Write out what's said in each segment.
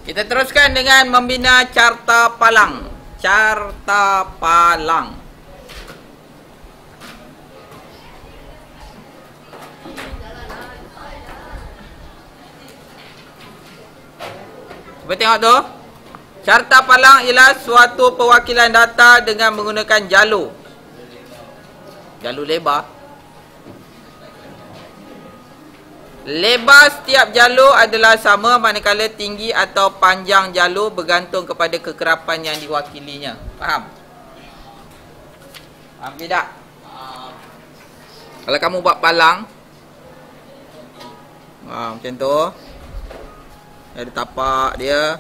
Kita teruskan dengan membina carta palang. Carta palang. Cuba tengok tu. Carta palang ialah suatu perwakilan data dengan menggunakan jalur. Jalur lebar. Lebar setiap jalur adalah sama manakala tinggi atau panjang jalur bergantung kepada kekerapan yang diwakilinya. Faham? Faham tidak? Kalau kamu buat palang, macam tu, ada tapak dia,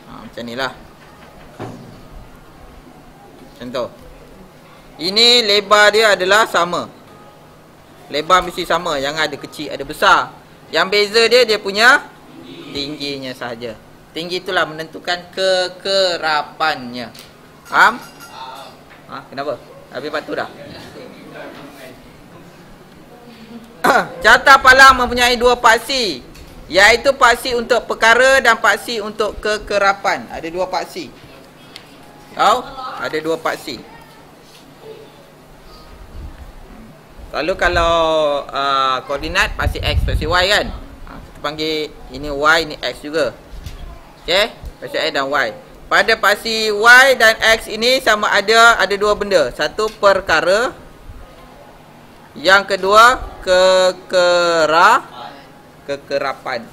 macam ni lah. Macam tu. Ini lebar dia adalah sama. Lebar mesti sama. Jangan ada kecil, ada besar. Yang beza dia, dia punya tingginya sahaja. Tinggi itulah menentukan kekerapannya. Faham? Kenapa? Habis batu dah? Carta palang mempunyai dua paksi, iaitu paksi untuk perkara dan paksi untuk kekerapan. Ada dua paksi. Tahu? Ada dua paksi. Lalu kalau koordinat paksi X, paksi Y kan, kita panggil ini Y, ini X juga. Okay, paksi X dan Y. Pada paksi Y dan X ini sama ada dua benda. Satu perkara, yang kedua kekerapan.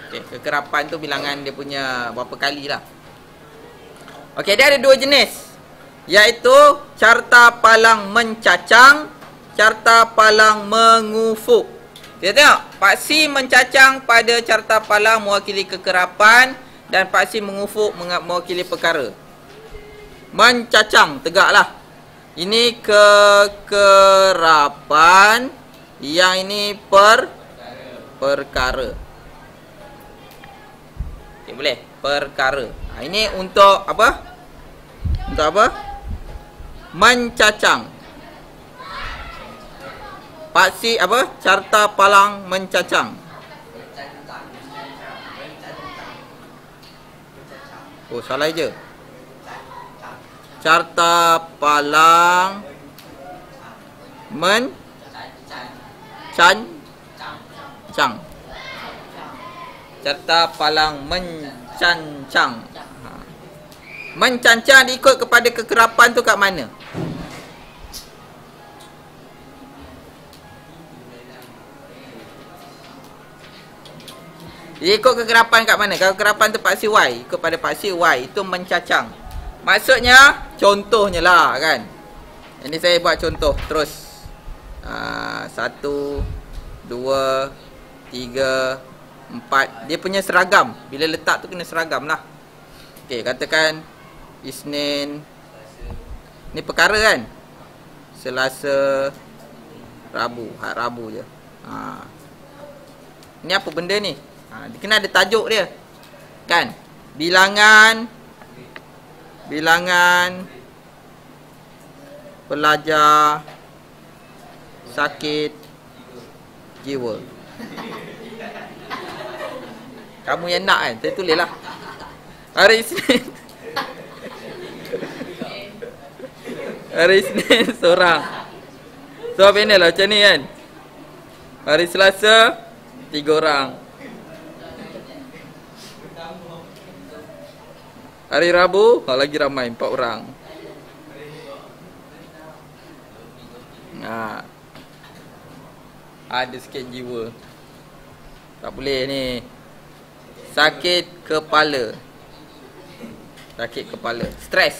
Okay, kekerapan tu bilangan dia punya berapa kali lah. Okay, dia ada dua jenis, iaitu carta palang mencacang, carta palang mengufuk. Kita tengok, paksi mencacang pada carta palang mewakili kekerapan dan paksi mengufuk mewakili perkara. Mencacang, tegaklah. Ini kekerapan, yang ini perkara. Okay, boleh? Perkara. Ini untuk apa? Untuk apa? Mencacang. Paksi apa? Carta palang mencacang. Oh, salah je. Carta palang mencacang. Carta palang mencancang. Mencancang diikut kepada kekerapan tu kat mana? Ikut kekerapan kat mana? Kalau kekerapan tu paksi Y, ikut pada paksi Y, itu mencacang. Maksudnya, contohnya lah kan. Ini saya buat contoh terus. 1, 2, 3, 4. Dia punya seragam. Bila letak tu kena seragam lah. Okay, katakan Isnin. Ni perkara kan? Selasa, Rabu. Hari Rabu je. Ni apa benda ni? Dia kena ada tajuk dia. Kan? Bilangan pelajar sakit jiwa. Kamu yang nak kan? Saya tulis lah. Hari Isnin. Hari Isnin seorang. So panel lah macam ni kan. Hari Selasa 3 orang. Hari Rabu lagi ramai 4 orang. Ada sikit jiwa. Tak boleh ni. Sakit kepala. Sakit kepala. Stres.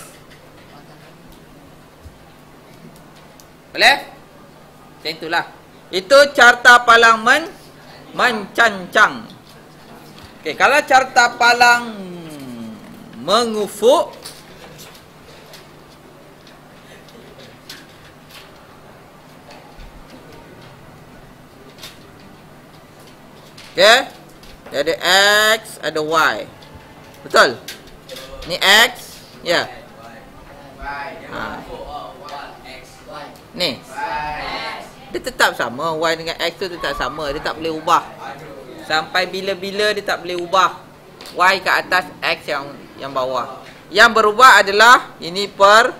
Boleh? Macam itulah. Itu carta palang mencancang. Okay, kalau carta palang mengufuk, okay, dia ada X, ada Y. Betul? Ni X, ya. Ni Dia tetap sama. Y dengan X tu tetap sama. Dia tak boleh ubah. Sampai bila-bila dia tak boleh ubah. Y ke atas, X yang bawah. Yang berubah adalah ini per,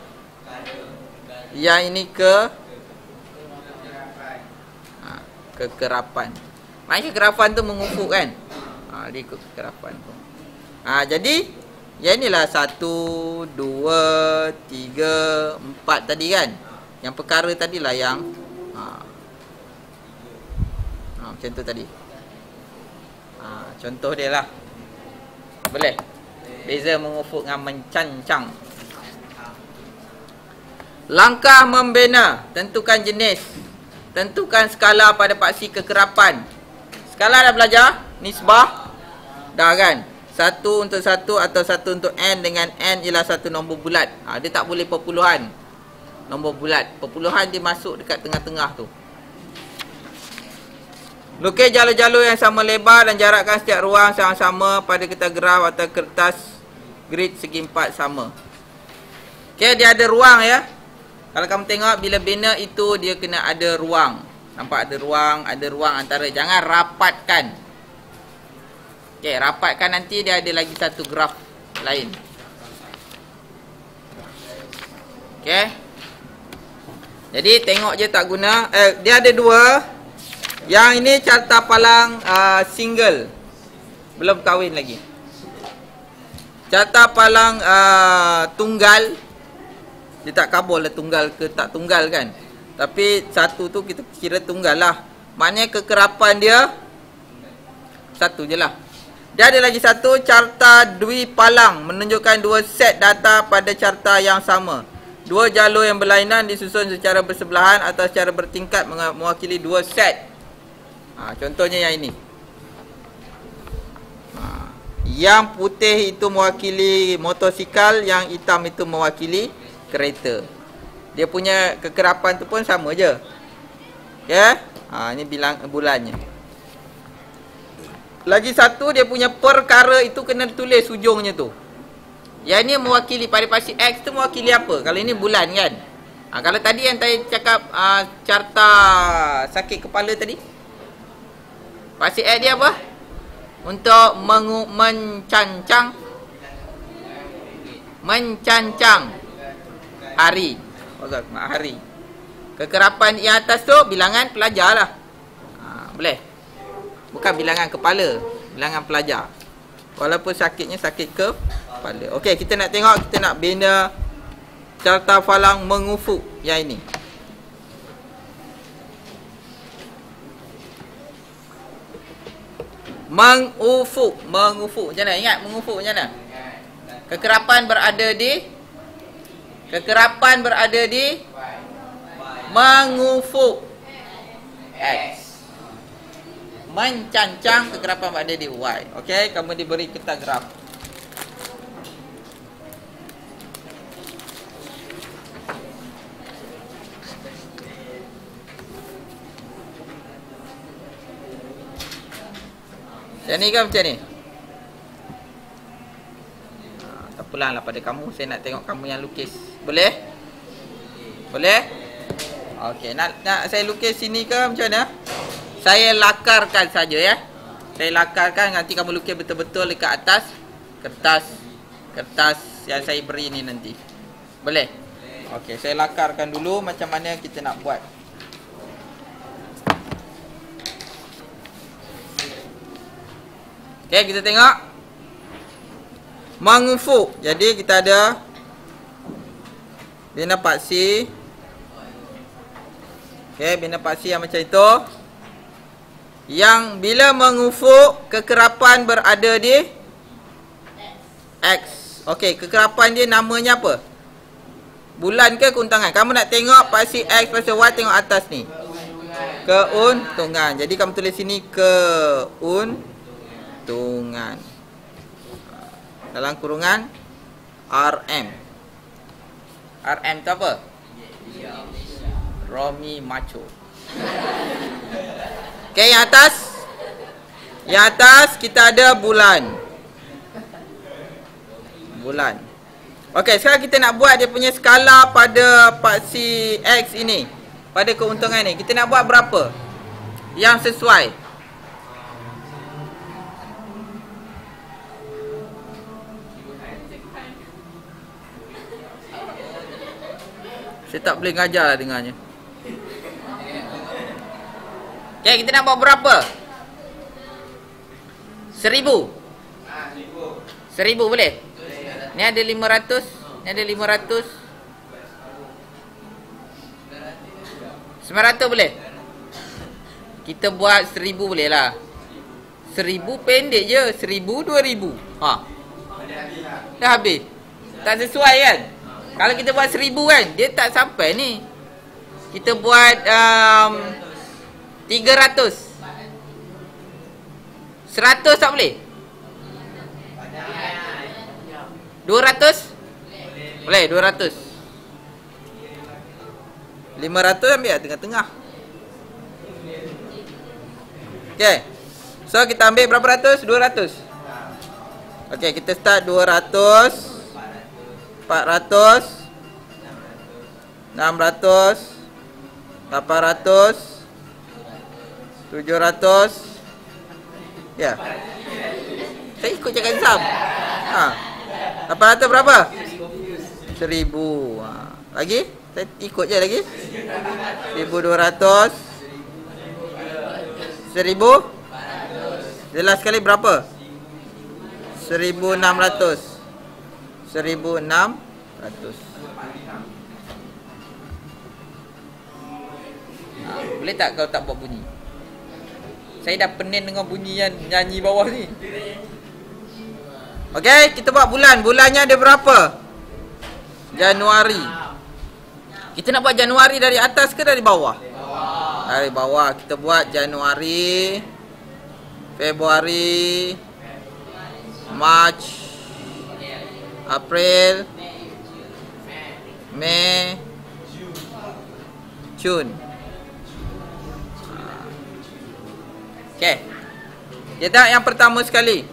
yang ini ke kekerapan. Maksudnya kekerapan tu mengufuk kan. Dia ikut kekerapan tu. Jadi yang inilah 1, 2, 3, 4 tadi kan. Yang perkara tadilah yang macam tu tadi. Contoh dia lah. Boleh? Beza mengufuk dengan mencancang. Langkah membina. Tentukan jenis. Tentukan skala pada paksi kekerapan. Skala dah belajar? Nisbah? Dah kan? 1 untuk 1 atau 1 untuk N dengan N ialah satu nombor bulat. Dia tak boleh perpuluhan. Nombor bulat. Perpuluhan dia masuk dekat tengah-tengah tu. Lukis jalur-jalur yang sama lebar dan jarakkan setiap ruang sama-sama pada kertas graf atau kertas grid segi 4 sama. Okay, dia ada ruang ya. Kalau kamu tengok bila bina itu dia kena ada ruang. Nampak ada ruang antara. Jangan rapatkan. Okay, rapatkan nanti dia ada lagi satu graf lain. Okay. Jadi tengok je tak guna. Dia ada dua. Yang ini carta palang single. Belum kahwin lagi. Carta palang tunggal. Dia tak kabul lah tunggal ke tak tunggal kan. Tapi satu tu kita kira tunggal lah. Maknanya kekerapan dia satu je lah. Dia ada lagi satu carta dwi palang. Menunjukkan dua set data pada carta yang sama. Dua jalur yang berlainan disusun secara bersebelahan atau secara bertingkat mewakili dua set. Contohnya yang ini. Yang putih itu mewakili motosikal, yang hitam itu mewakili kereta. Dia punya kekerapan tu pun sama je. Ya. Ini bilang bulannya. Lagi satu dia punya perkara itu kena tulis ujungnya tu. Yang ni mewakili pada paksi X tu mewakili apa? Kalau ini bulan kan. Kalau tadi yang saya cakap carta sakit kepala tadi. Paksi X dia apa? Untuk mencancang hari. Hari. Kekerapan yang atas tu bilangan pelajar lah. Boleh. Bukan bilangan kepala, bilangan pelajar. Walaupun sakitnya sakit kepala. Okey, kita nak tengok, kita nak bina carta palang mengufuk yang ini. Mengufuk macam mana? Ingat mengufuk macam mana? Kekerapan berada di mengufuk X. Mencancang kekerapan berada di Y. Okey, kamu diberi kertas graf. Macam ni ke macam ni? Tak pulang lah pada kamu. Saya nak tengok kamu yang lukis. Boleh? Boleh? Okey, nak saya lukis sini ke macam mana? Saya lakarkan saja ya. Saya lakarkan, nanti kamu lukis betul-betul dekat atas kertas yang saya beri ni nanti. Boleh? Okey, saya lakarkan dulu macam mana kita nak buat. Okey, kita tengok. Mengufuk. Jadi kita ada bina paksi. Okey, bina paksi yang macam itu. Yang bila mengufuk, kekerapan berada di X. Okey, kekerapan dia namanya apa? Bulan ke keuntungan? Kamu nak tengok paksi X, paksi Y, tengok atas ni. Keuntungan. Jadi kamu tulis sini keuntungan. Dalam kurungan RM. RM tu apa? Romi Macho. Okey, yang atas. Yang atas kita ada bulan. Bulan. Okey, sekarang kita nak buat dia punya skala pada paksi X ini. pada keuntungan ni. Kita nak buat berapa yang sesuai? Saya tak boleh ngajar lah dengarnya. Okay, kita nak buat berapa? 1000. 1000 boleh? Ni ada 500. Ni ada 500. 900 boleh? Kita buat 1000 boleh lah. 1000 pendek je. 1000, 2000. Ha. Dah habis. Tak sesuai kan? Kalau kita buat 1000 kan, dia tak sampai ni. Kita buat 300. 100 tak boleh? 200? Boleh, 200. 500 ambil kat tengah-tengah. Okay. So kita ambil berapa ratus? 200. Okay, kita start 200, 400, 600, 800, 700. Ya. Saya ikut cakap Sam. Ha. 800 berapa? 1000. Ha. Lagi? Saya ikut je lagi. 1200. 1000. Jelas sekali berapa? 1600. 1600. Boleh tak kau tak buat bunyi? Saya dah pening dengan bunyi yang nyanyi bawah ni. Okey, kita buat bulan. Bulannya ada berapa? Januari. Kita nak buat Januari dari atas ke dari bawah? Dari bawah. Kita buat Januari, Februari, Mac, April, Mei, Jun. Okey. Kita yang pertama sekali.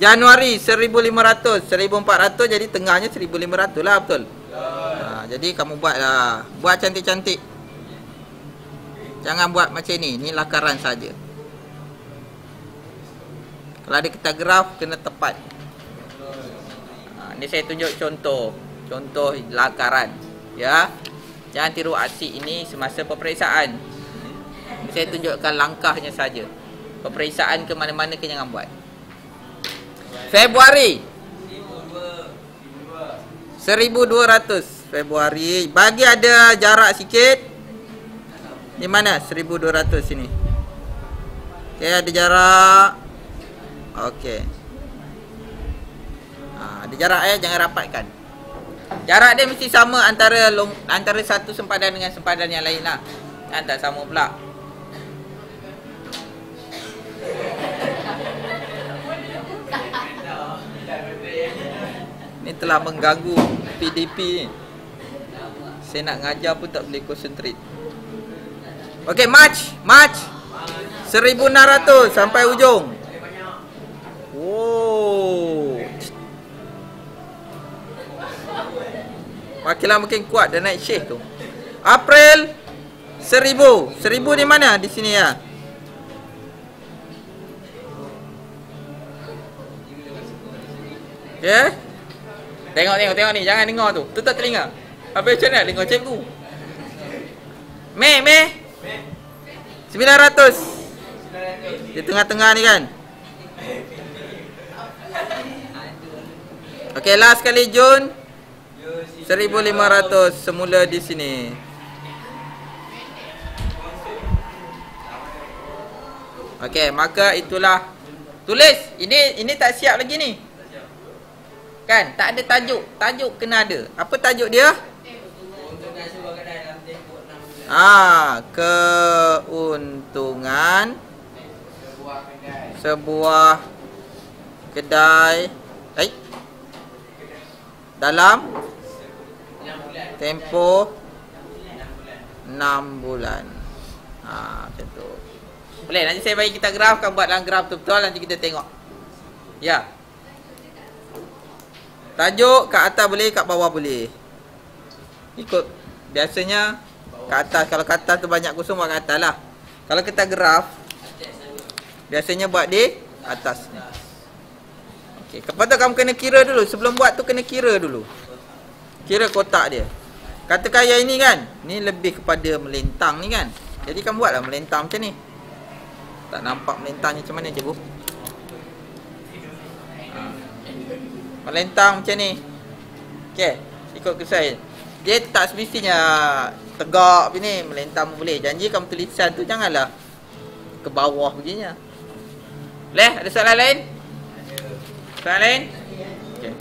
Januari 1500, 1400, jadi tengahnya 1500 lah, betul? Jadi kamu buatlah. Buat cantik-cantik. Jangan buat macam ni. Ni lakaran saja. Kalau ada kita graf, kena tepat. Ni saya tunjuk contoh. Contoh lakaran. Ya. Jangan tiru aksi ini semasa peperiksaan. Saya tunjukkan langkahnya saja. Peperiksaan ke mana-mana ke jangan buat. Februari 1200. Februari. Bagi ada jarak sikit. Di mana? 1200 sini. Okey, ada jarak. Okey. Ada jarak jangan rapatkan. Jarak dia mesti sama antara satu sempadan dengan sempadan yang lain lah. Jangan tak sama pula. Ni telah mengganggu PDP ni. Saya nak ngajar pun tak boleh concentrate. Okey, March 1600 sampai ujung. Oh. Makin lama makin kuat dah naik syekh tu. April 1000. 1000 di mana? Di sini ya. Okey. Tengok ni. Jangan dengar tu. Tutup telinga. Habis macam mana dengar cikgu? Mei 900. Di tengah-tengah ni kan. Okey, last sekali Jun 1500 semula di sini. Okey, maka itulah. Tulis. Ini tak siap lagi ni. Kan? Tak ada tajuk. Tajuk kena ada. Apa tajuk dia? Keuntungan sebuah kedai dalam tempoh 6 bulan. Macam tu. Boleh, nanti saya bagi kita graf. Kamu buat dalam graf betul-betul. Nanti kita tengok. Ya. Tajuk kat atas boleh, kat bawah boleh. Ikut. Biasanya Kat atas. Kalau kat atas tu banyak kosong, buat kat atas lah. Kalau kita graf, biasanya buat di atas ni. Okey, lepas tu kamu kena kira dulu. Sebelum buat tu kena kira dulu. Kira kotak dia. Katakan yang ini kan, ni lebih kepada melentang ni kan. Jadi kamu buatlah melentang macam ni. Tak nampak melentangnya macam mana cikgu? Melentang macam ni. Okey, ikut ke saya. Dia tak semestinya tegak begini, melentang pun boleh. Janji kamu tulisan tu janganlah ke bawah begininya. Boleh? Ada soalan lain? Soalan lain? Okey.